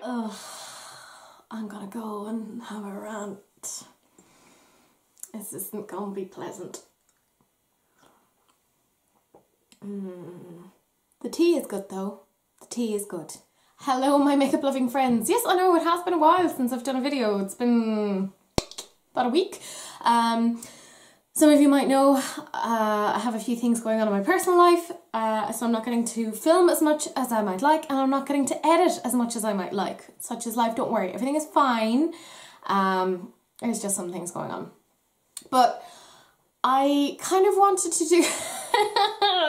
Ugh, I'm gonna go and have a rant. This isn't gonna be pleasant. The tea is good though. The tea is good. Hello my makeup loving friends. Yes, I know it has been a while since I've done a video. It's been about a week. Some of you might know I have a few things going on in my personal life, so I'm not getting to film as much as I might like, and I'm not getting to edit as much as I might like. Such is life, don't worry, everything is fine. There's just some things going on. But I kind of wanted to do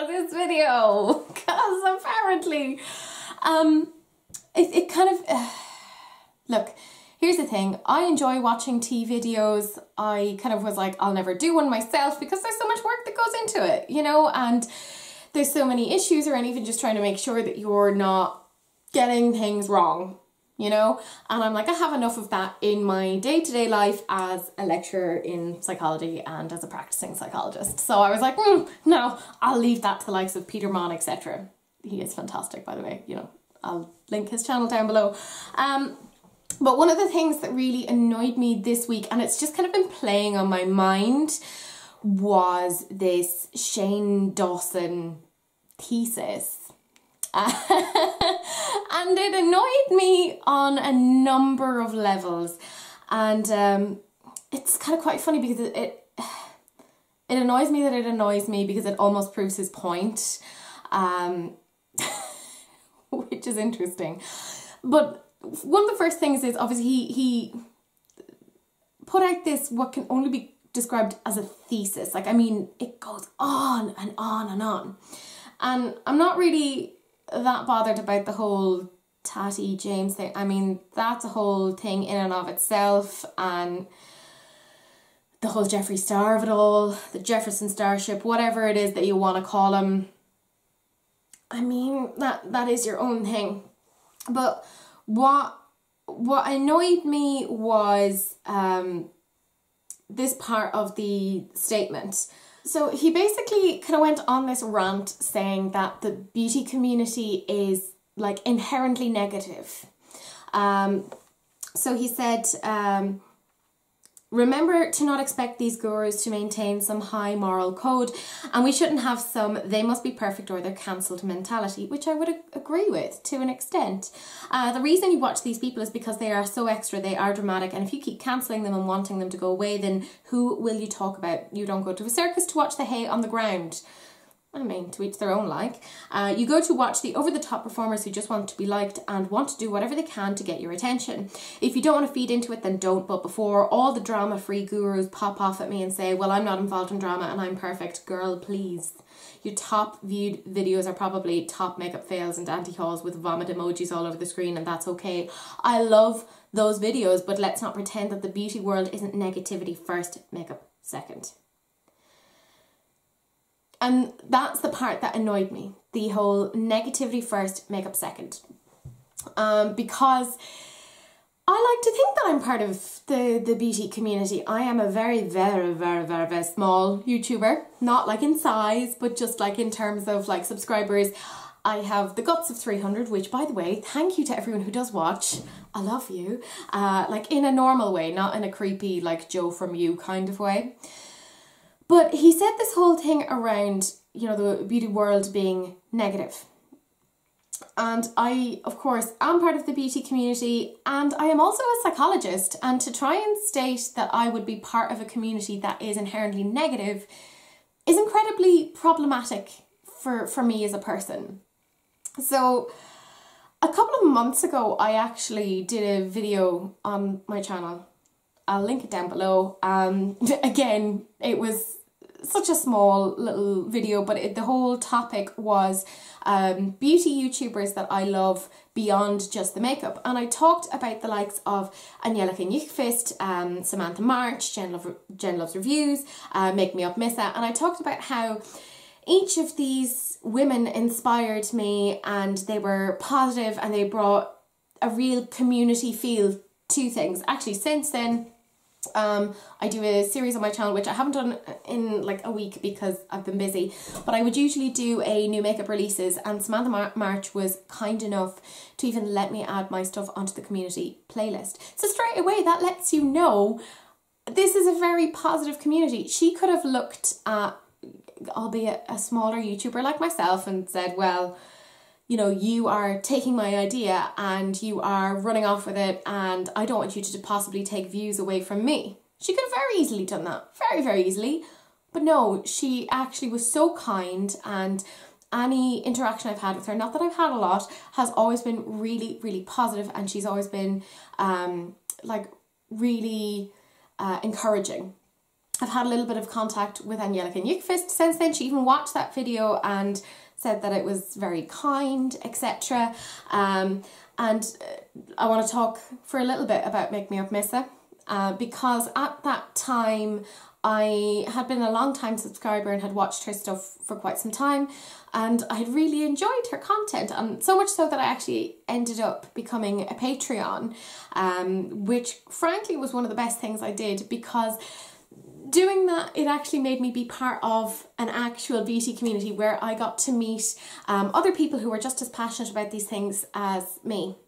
this video, because apparently, it kind of, look, here's the thing, I enjoy watching tea videos. I kind of was like, I'll never do one myself because there's so much work that goes into it, you know, and there's so many issues around even just trying to make sure that you're not getting things wrong, you know, and I'm like, I have enough of that in my day-to-day life as a lecturer in psychology and as a practicing psychologist. So I was like, no, I'll leave that to the likes of Peter Mon, etc. He is fantastic, by the way, you know, I'll link his channel down below. But one of the things that really annoyed me this week, and it's just kind of been playing on my mind, was this Shane Dawson thesis. And it annoyed me on a number of levels. And it's kind of quite funny because it annoys me that it annoys me because it almost proves his point. Which is interesting. But one of the first things is obviously he put out this, what can only be described as a thesis. Like, I mean, it goes on and on and on. And I'm not really that bothered about the whole Tatty James thing. I mean, that's a whole thing in and of itself, and the whole Jeffree star of it all, the Jefferson Starship, whatever it is that you want to call him. I mean, that is your own thing. But what annoyed me was this part of the statement. So he basically kind of went on this rant saying that the beauty community is like inherently negative. So he said, remember to not expect these gurus to maintain some high moral code, and we shouldn't have some they must be perfect or they're cancelled mentality, which I would agree with to an extent. The reason you watch these people is because they are so extra, they are dramatic, and if you keep cancelling them and wanting them to go away, then who will you talk about? You don't go to a circus to watch the hay on the ground. I mean, to each their own like. You go to watch the over-the-top performers who just want to be liked and want to do whatever they can to get your attention. If you don't want to feed into it, then don't. But before all the drama-free gurus pop off at me and say, well, I'm not involved in drama and I'm perfect, girl, please. Your top viewed videos are probably top makeup fails and anti-hauls with vomit emojis all over the screen, and that's okay. I love those videos, but let's not pretend that the beauty world isn't negativity first, makeup second. And that's the part that annoyed me. The whole negativity first, makeup second. Because I like to think that I'm part of the beauty community. I am a very, very, very, very, very small YouTuber. Not like in size, but just like in terms of like subscribers. I have the guts of 300, which, by the way, thank you to everyone who does watch. I love you. Like in a normal way, not in a creepy like Joe from You kind of way. But he said this whole thing around, you know, the beauty world being negative. And I, of course, am part of the beauty community, and I am also a psychologist. And to try and state that I would be part of a community that is inherently negative is incredibly problematic for me as a person. So a couple of months ago, I actually did a video on my channel. I'll link it down below. Again, it was such a small little video, but the whole topic was beauty YouTubers that I love beyond just the makeup. And I talked about the likes of Angelica Nyqvist, Samantha March, Jen Loves Reviews, Make Me Up Missa, and I talked about how each of these women inspired me, and they were positive and they brought a real community feel to things. Actually, since then, I do a series on my channel, which I haven't done in like a week because I've been busy, but I would usually do a new makeup releases, and Samantha March was kind enough to even let me add my stuff onto the community playlist. So straight away that lets you know this is a very positive community. She could have looked at, albeit a smaller YouTuber like myself, and said, well, you know, you are taking my idea and you are running off with it, and I don't want you to possibly take views away from me. She could have very easily done that, very, very easily. But no, she actually was so kind, and any interaction I've had with her, not that I've had a lot, has always been really, really positive, and she's always been like really encouraging. I've had a little bit of contact with Angelica Nyquist since then. She even watched that video and said that it was very kind, etc. And I want to talk for a little bit about Make Me Up Missa, because at that time I had been a long time subscriber and had watched her stuff for quite some time, and I had really enjoyed her content, and so much so that I actually ended up becoming a Patreon, which frankly was one of the best things I did, because doing that, it actually made me be part of an actual beauty community where I got to meet other people who were just as passionate about these things as me.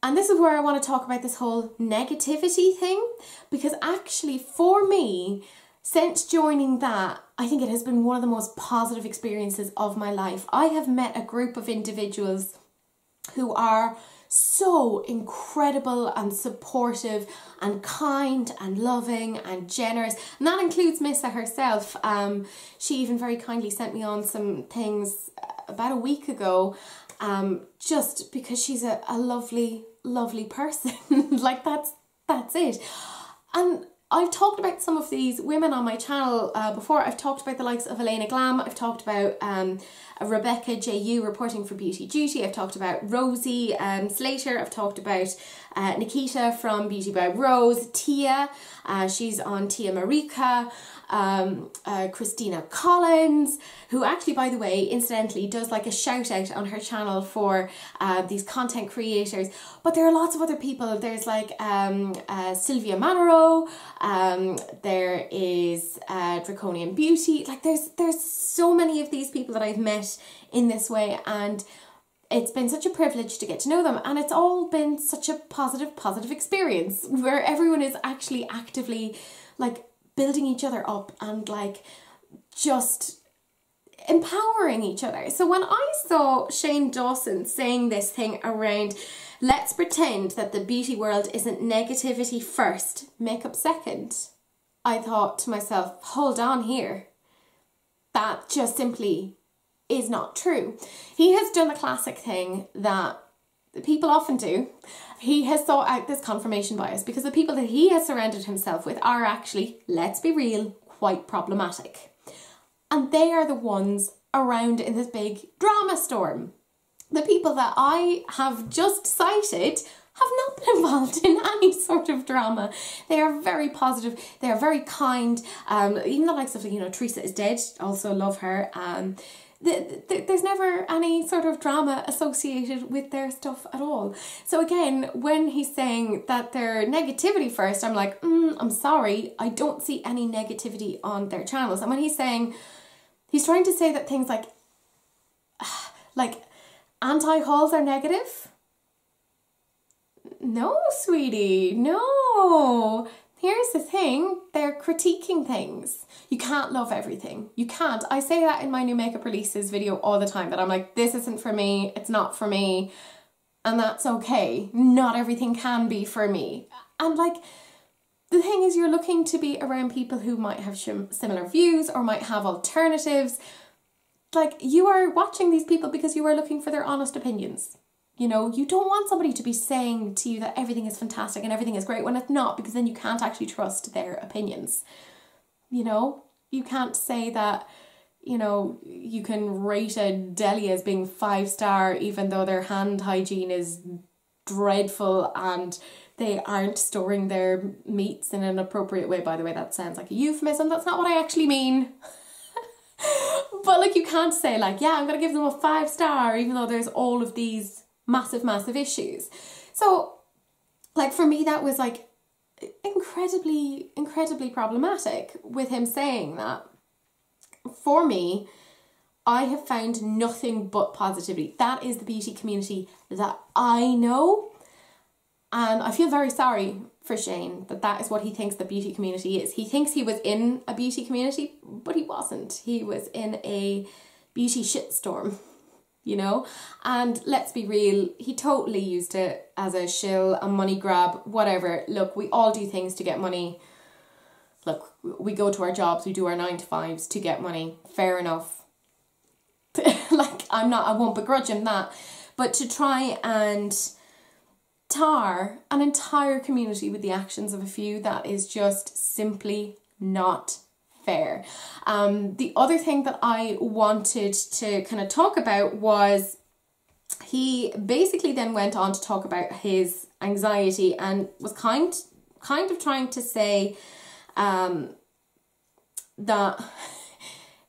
And this is where I want to talk about this whole negativity thing, because actually for me, since joining that, I think it has been one of the most positive experiences of my life. I have met a group of individuals who are so incredible and supportive and kind and loving and generous, and that includes Missa herself. She even very kindly sent me on some things about a week ago, just because she's a lovely, lovely person. Like that's it. And I've talked about some of these women on my channel before. I've talked about the likes of Elena Glam. I've talked about Rebecca J.U. reporting for Beauty Duty. I've talked about Rosie Slater. I've talked about Nikita from Beauty by Rose. Tia, she's on Tia Marika. Christina Collins, who actually, by the way, incidentally does like a shout out on her channel for these content creators. But there are lots of other people. There's like Sylvia Manero, there is Draconian Beauty. Like there's so many of these people that I've met in this way, and it's been such a privilege to get to know them, and it's all been such a positive experience where everyone is actually actively like building each other up and like just empowering each other. So when I saw Shane Dawson saying this thing around, let's pretend that the beauty world isn't negativity first, makeup second, I thought to myself, hold on here. That just simply is not true. He has done the classic thing that people often do. He has sought out this confirmation bias because the people that he has surrounded himself with are actually, let's be real, quite problematic. And they are the ones around in this big drama storm. The people that I have just cited have not been involved in any sort of drama. They are very positive, they are very kind. Even the likes of, you know, Teresa is Dead, also love her. There's never any sort of drama associated with their stuff at all. So again, when he's saying that they're negativity first, I'm like, I'm sorry, I don't see any negativity on their channels. And when he's saying, he's trying to say that things like anti-hauls are negative. No, sweetie, no. Here's the thing, they're critiquing things. You can't love everything. You can't. I say that in my new makeup releases video all the time, that I'm like, this isn't for me, it's not for me, and that's okay. Not everything can be for me. And like, the thing is, you're looking to be around people who might have similar views or might have alternatives. Like, you are watching these people because you are looking for their honest opinions. You know, you don't want somebody to be saying to you that everything is fantastic and everything is great when it's not, because then you can't actually trust their opinions. You know, you can't say that, you know, you can rate a deli as being 5-star even though their hand hygiene is dreadful and they aren't storing their meats in an appropriate way. By the way, that sounds like a euphemism. That's not what I actually mean. But like, you can't say like, yeah, I'm going to give them a 5-star even though there's all of these massive issues. So like, for me, that was like incredibly problematic with him saying that. For me, I have found nothing but positivity. That is the beauty community that I know. And I feel very sorry for Shane that is what he thinks the beauty community is. He thinks he was in a beauty community, but he wasn't. He was in a beauty shitstorm, you know? And let's be real, he totally used it as a shill, a money grab, whatever. Look, we all do things to get money. Look, we go to our jobs, we do our 9 to 5s to get money. Fair enough. Like, I won't begrudge him that. But to try and tar an entire community with the actions of a few, that is just simply not fair. The other thing that I wanted to kind of talk about was he basically then went on to talk about his anxiety and was kind of trying to say that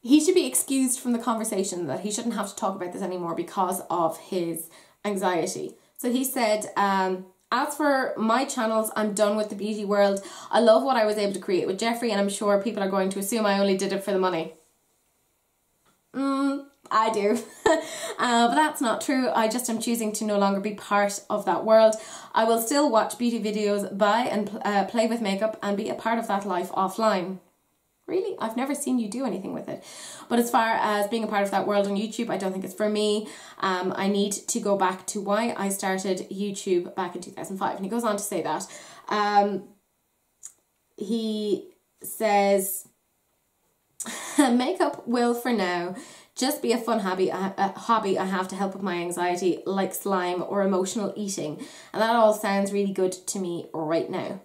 he should be excused from the conversation, that he shouldn't have to talk about this anymore because of his anxiety. So he said, as for my channels, I'm done with the beauty world. I love what I was able to create with Jeffree, and I'm sure people are going to assume I only did it for the money. I do. But that's not true. I just am choosing to no longer be part of that world. I will still watch beauty videos, buy and play with makeup, and be a part of that life offline. Really? I've never seen you do anything with it. But as far as being a part of that world on YouTube, I don't think it's for me. I need to go back to why I started YouTube back in 2005. And he goes on to say that. He says, makeup will for now just be a fun hobby I have to help with my anxiety, like slime or emotional eating. And that all sounds really good to me right now.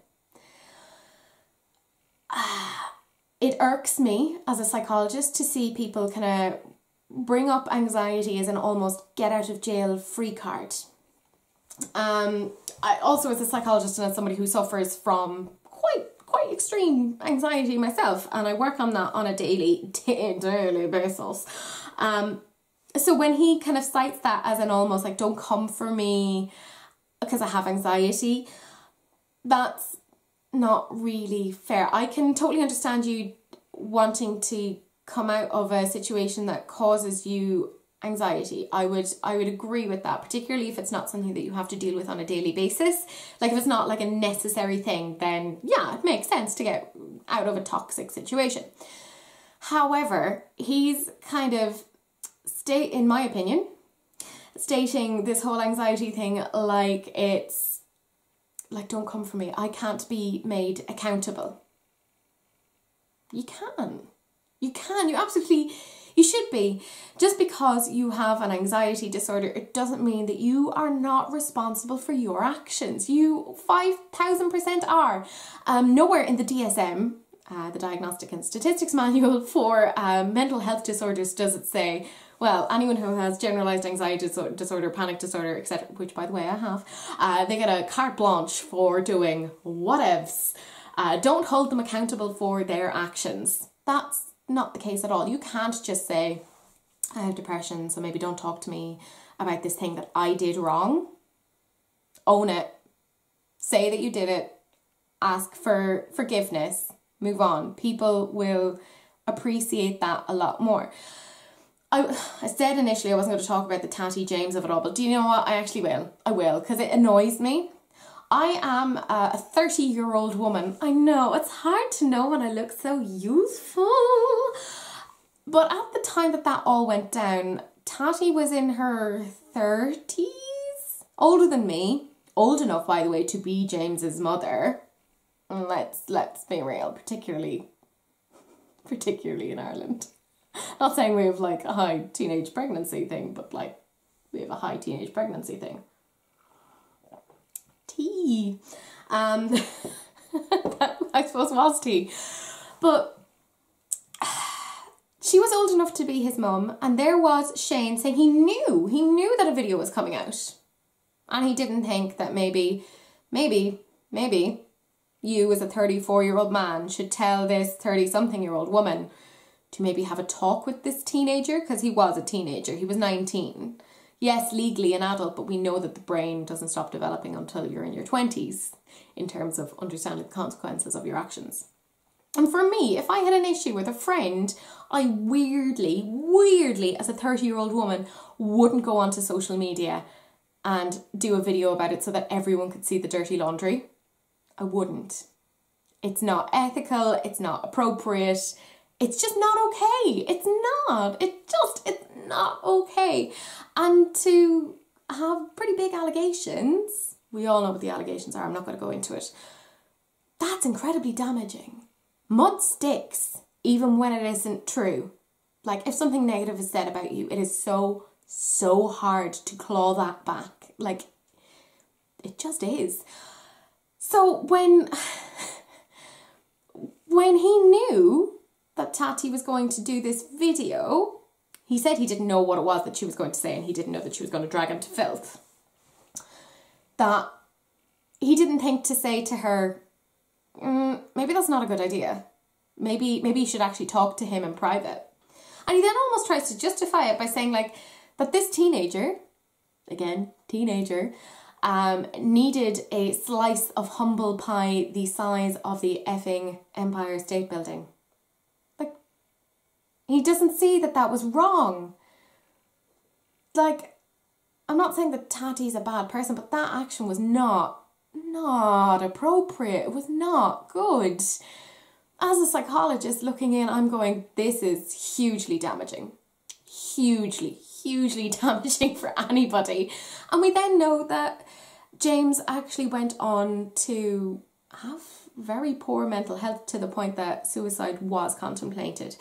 It irks me as a psychologist to see people kind of bring up anxiety as an almost get out of jail free card. I also, as a psychologist and as somebody who suffers from quite extreme anxiety myself, and I work on that on a daily basis. So when he kind of cites that as an almost like, don't come for me because I have anxiety, that's not really fair. I can totally understand you wanting to come out of a situation that causes you anxiety. I would agree with that, particularly if it's not something that you have to deal with on a daily basis. Like if it's not like a necessary thing, then yeah, it makes sense to get out of a toxic situation. However, he's kind of in my opinion, stating this whole anxiety thing like it's like, don't come for me. I can't be made accountable. You can. You can. You should be. Just because you have an anxiety disorder, it doesn't mean that you are not responsible for your actions. You 5,000% are. Nowhere in the DSM, the Diagnostic and Statistics Manual for mental health disorders, does it say, well, anyone who has generalised anxiety disorder, panic disorder, etc., which by the way I have, they get a carte blanche for doing whatevs. Don't hold them accountable for their actions. That's not the case at all. You can't just say, I have depression, so maybe don't talk to me about this thing that I did wrong. Own it. Say that you did it. Ask for forgiveness. Move on. People will appreciate that a lot more. I said initially I wasn't going to talk about the tatty James of it all, but do you know what? I actually will. I will, because it annoys me. I am a 30-year-old woman. I know, it's hard to know when I look so youthful. But at the time that all went down, Tatty was in her 30s? Older than me. Old enough, by the way, to be James's mother. Let's be real, particularly in Ireland. Not saying we have like a high teenage pregnancy thing, but like we have a high teenage pregnancy thing. Tea. That, I suppose, was tea. But she was old enough to be his mum, and there was Shane saying he knew that a video was coming out. And he didn't think that maybe you as a 34-year-old man should tell this 30-something-year-old woman to maybe have a talk with this teenager, because he was a teenager. He was 19. Yes, legally an adult, but we know that the brain doesn't stop developing until you're in your 20s in terms of understanding the consequences of your actions. And for me, if I had an issue with a friend, I weirdly, as a 30-year-old woman, wouldn't go onto social media and do a video about it so that everyone could see the dirty laundry. I wouldn't. It's not ethical, it's not appropriate, it's just not okay. It's not. It's not okay. And to have pretty big allegations, we all know what the allegations are, I'm not going to go into it, that's incredibly damaging. Mud sticks, even when it isn't true. Like, if something negative is said about you, it is so hard to claw that back. Like, it just is. So when he knew that Tati was going to do this video, he said he didn't know what it was that she was going to say, and he didn't know that she was going to drag him to filth. That he didn't think to say to her, maybe that's not a good idea. Maybe you should actually talk to him in private. And he then almost tries to justify it by saying, like, that this teenager, again, teenager, needed a slice of humble pie the size of the effing Empire State Building. Like, he doesn't see that that was wrong. Like, I'm not saying that Tati's a bad person, but that action was not appropriate. It was not good. As a psychologist looking in, I'm going, this is hugely damaging. Hugely damaging for anybody. And we then know that James actually went on to have very poor mental health to the point that suicide was contemplated.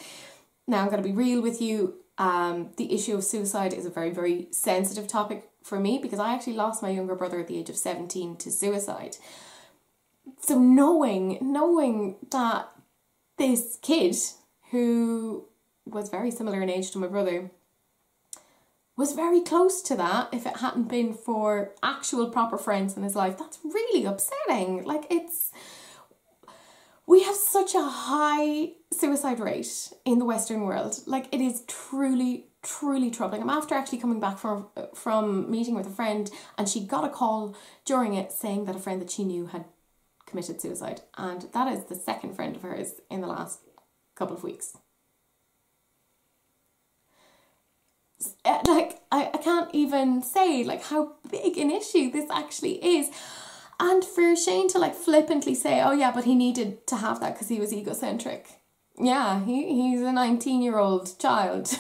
Now, I'm going to be real with you. The issue of suicide is a very sensitive topic for me because I actually lost my younger brother at the age of 17 to suicide. So knowing that this kid, who was very similar in age to my brother, was very close to that, if it hadn't been for actual proper friends in his life, that's really upsetting. Like, we have such a high suicide rate in the Western world. Like, it is truly troubling. I'm after actually coming back from meeting with a friend, and she got a call during it saying that a friend that she knew had committed suicide, and that is the second friend of hers in the last couple of weeks. Like, I can't even say, like, how big an issue this actually is. And for Shane to, like, flippantly say, oh yeah, but he needed to have that because he was egocentric. Yeah, he's a 19-year-old child.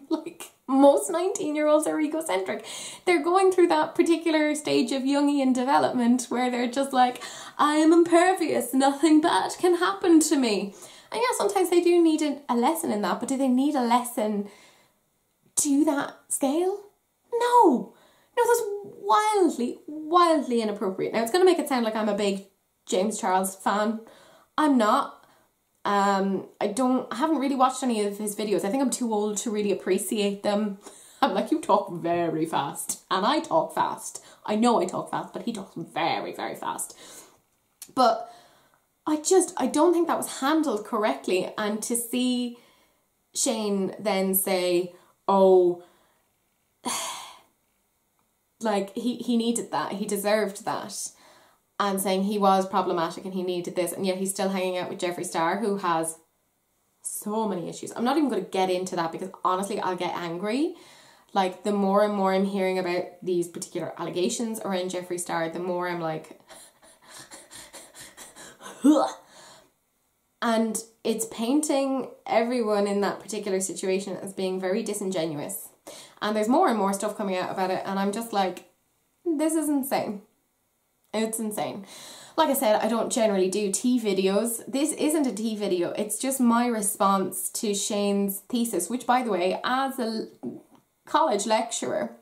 Like, most 19-year-olds are egocentric. They're going through that particular stage of Jungian development where they're just like, I am impervious, nothing bad can happen to me. And yeah, sometimes they do need a lesson in that, but do they need a lesson to that scale? No, that's wildly inappropriate. Now, it's going to make it sound like I'm a big James Charles fan. I'm not. I haven't really watched any of his videos. I think I'm too old to really appreciate them. I'm like, you talk very fast, and I talk fast. I know I talk fast, but he talks very fast. But I don't think that was handled correctly. And to see Shane then say, oh, like, he needed that, he deserved that, and saying he was problematic and he needed this, and yet he's still hanging out with Jeffree Star, who has so many issues. I'm not even going to get into that because honestly I'll get angry. Like, the more and more I'm hearing about these particular allegations around Jeffree Star, the more I'm like and it's painting everyone in that particular situation as being very disingenuous. And there's more and more stuff coming out about it, and I'm just like, this is insane. It's insane. Like I said, I don't generally do tea videos. This isn't a tea video. It's just my response to Shane's thesis, which, by the way, as a college lecturer,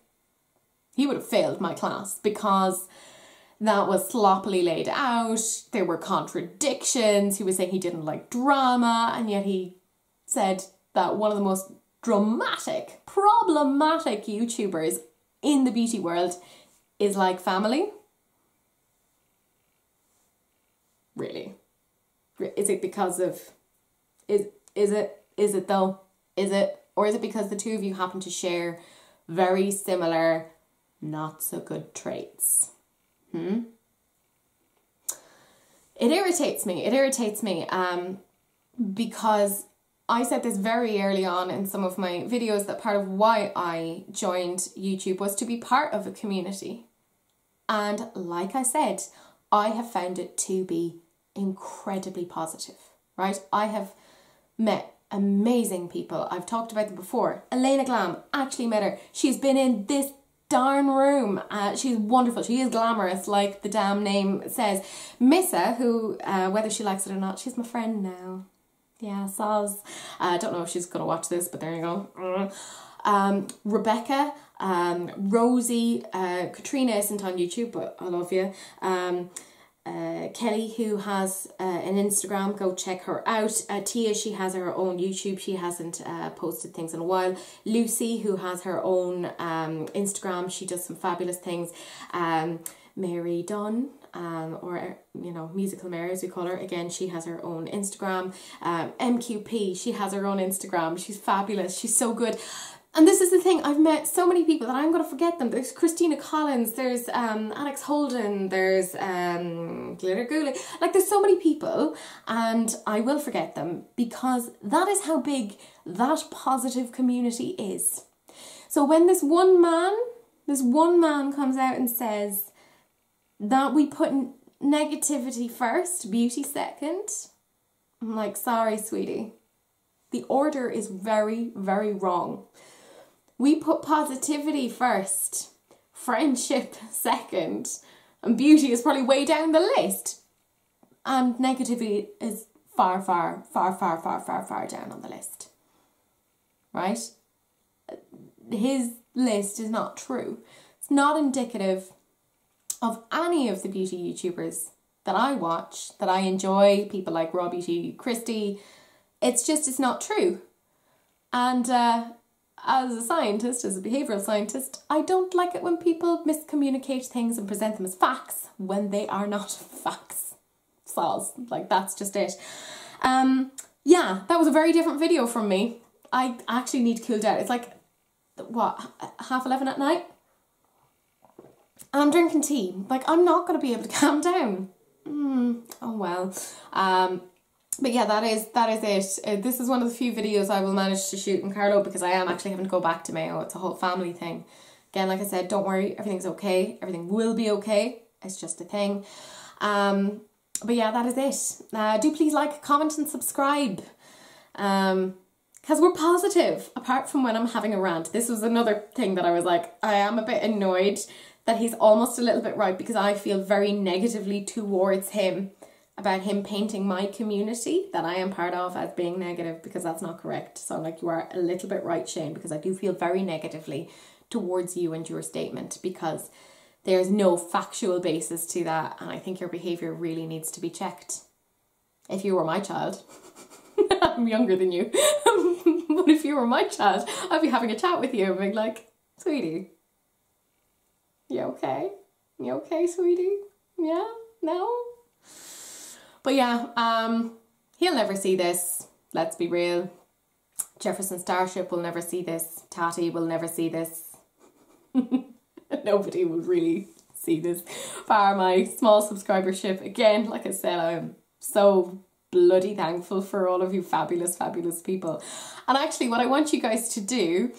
he would have failed my class because that was sloppily laid out. There were contradictions. He was saying he didn't like drama, and yet he said that one of the most dramatic, problematic YouTubers in the beauty world is like family. Really? Is it because of, is it though? Is it? Or is it because the two of you happen to share very similar, not so good traits. It irritates me. It irritates me because I said this very early on in some of my videos that part of why I joined YouTube was to be part of a community. And like I said, I have found it to be incredibly positive, right? I have met amazing people. I've talked about them before. Elena Glam, actually met her. She's been in this darn room. She's wonderful. She is glamorous, like the damn name says. Missa, who, whether she likes it or not, she's my friend now. Yeah, Soz. I don't know if she's going to watch this, but there you go. Rebecca, Rosie, Katrina isn't on YouTube, but I love you. Kelly, who has an Instagram, go check her out. Tia, she has her own YouTube. She hasn't posted things in a while. Lucy, who has her own Instagram, she does some fabulous things. Mary Dunn, or you know, Musical Mary as we call her, again, she has her own Instagram. MQP, she has her own Instagram. She's fabulous. She's so good. And this is the thing, I've met so many people that I'm going to forget them. There's Christina Collins, there's Alex Holden, there's Glitter Goulet. Like, there's so many people, and I will forget them because that is how big that positive community is. So when this one man comes out and says that we put negativity first, beauty second, I'm like, sorry, sweetie. The order is very, very wrong. We put positivity first, friendship second, and beauty is probably way down the list. And negativity is far, far, far, far, far, far, far down on the list. Right? His list is not true. It's not indicative of any of the beauty YouTubers that I watch, that I enjoy, people like Raw Beauty, Christy. It's not true. And as a scientist, as a behavioural scientist, I don't like it when people miscommunicate things and present them as facts when they are not facts. Soz. Like, that's just it. Yeah, that was a very different video from me. I actually need to cool down. It's like, what, 11:30 at night? And I'm drinking tea. Like, I'm not going to be able to calm down. Oh well. But yeah, that is it. This is one of the few videos I will manage to shoot in Carlo because I am actually having to go back to Mayo. It's a whole family thing. Again, like I said, don't worry, everything's okay. Everything will be okay. It's just a thing. But yeah, that is it. Do please like, comment and subscribe. Because we're positive, apart from when I'm having a rant. This was another thing that I was like, I am a bit annoyed that he's almost a little bit right because I feel very negatively towards him about him painting my community that I am part of as being negative, because that's not correct. So I'm like, you are a little bit right, Shane, because I do feel very negatively towards you and your statement because there's no factual basis to that, and I think your behaviour really needs to be checked. If you were my child, I'm younger than you, but if you were my child, I'd be having a chat with you and being like, sweetie, you okay? You okay, sweetie? Yeah? No? But yeah, he'll never see this, let's be real. Jefferson Starship will never see this. Tati will never see this. Nobody will really see this. Bar my small subscribership. Again, like I said, I'm so bloody thankful for all of you fabulous, fabulous people. And actually what I want you guys to do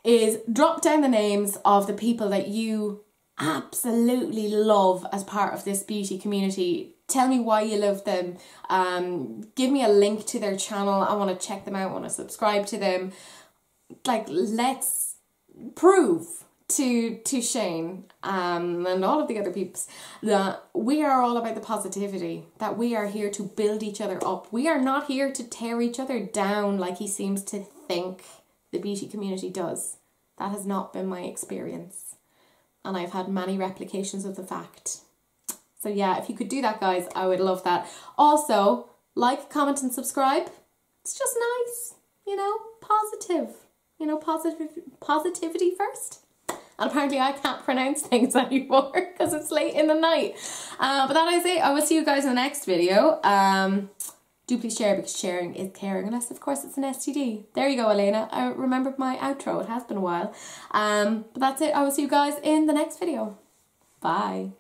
is drop down the names of the people that you absolutely love as part of this beauty community. Tell me why you love them. Give me a link to their channel. I want to check them out. I want to subscribe to them. Like, let's prove to Shane and all of the other peeps that we are all about the positivity, that we are here to build each other up. We are not here to tear each other down like he seems to think the beauty community does. That has not been my experience. And I've had many replications of the fact. So yeah, if you could do that, guys, I would love that. Also, like, comment and subscribe. It's just nice, you know, positive. You know, positivity first. And apparently I can't pronounce things anymore because it's late in the night. But that is it. I will see you guys in the next video. Do please share, because sharing is caring, unless of course it's an STD. There you go, Elena. I remembered my outro. It has been a while. But that's it. I will see you guys in the next video. Bye.